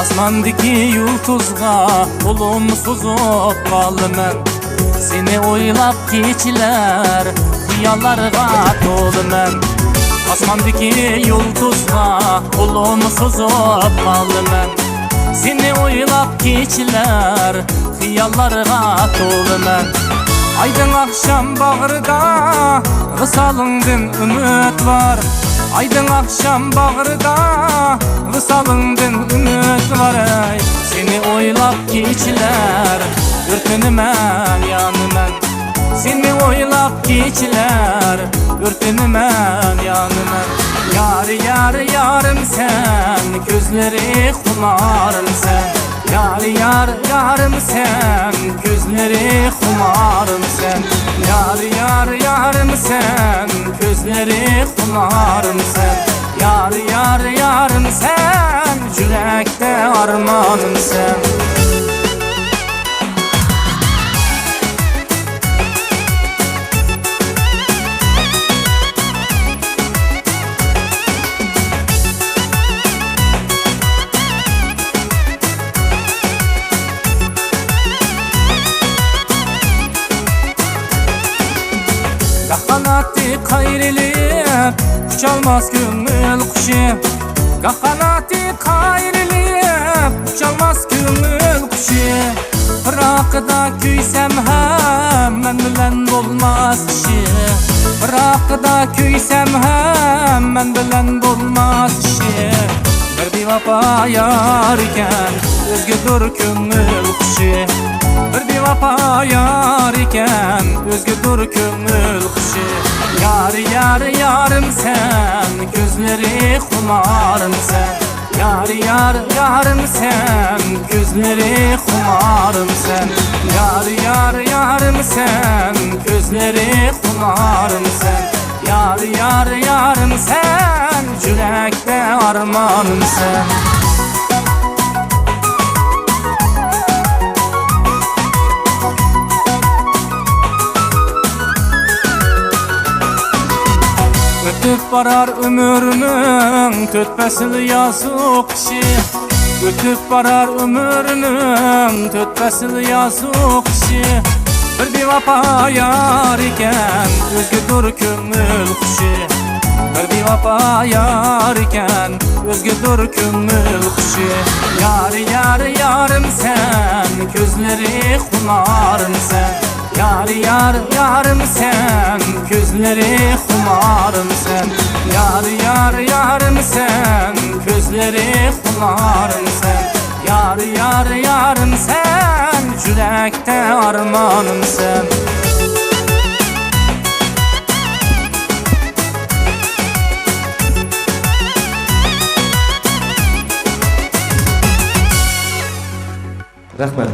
Asmandaki yulduzga kolumu suzup kalımen. Seni oylap keçiler hıyallarga tolumen. Asmandaki yulduzga kolumu suzup kalımen. Seni oylap keçiler hıyallarga tolumen. Aydın akşam bağrıda vısalındın ümit var. Aydın akşam bağrıda vısalındın ümit var. Seni oylap keçiler ürkünümen yanımen. Seni oylap keçiler ürkünümen yanımen. Yar yar yarım sen, gözleri kumarım sen. Yar yar yarım sen, gözleri kumarım sen. Yar yar yarım sen, gözleri kumarım sen. Yar yar yarım sen, yürekte armanım sen. Kanatı kayrilip uçalmaz gönül kuşu. Kanatı kayrilip uçalmaz gönül kuşu. Bırakıda köysem hem men bilen olmaz kişi. Bırakıda köysem hem men bilen olmaz kişi. Bir vapa yar iken özgüdür gönül kuşu. Bir vapa yar iken özgüdür gönül kuşu. Yar yar yarım sen, gözleri kumarım sen. Yar yar yarım sen, gözleri kumarım sen. Yar yar yarım sen, gözleri kumarım sen. Yar yar yarım sen, yürekte armanım sen. Ötüp barar ömrünün tötbesili yazık kişi. Ötüp barar ömrünün tötbesili yazık kişi. Bir vapa yar iken özgüdür gönül kuşu. Bir vapa yar iken özgüdür gönül kuşu. Yar yar yarım sen, gözleri kumarım sen. Yar yar yarım sen, gözleri kumarım sen. Yar yar yarım sen, gözleri kumarım sen. Yar yar yarım sen, yürekte armanım sen. Rahmet.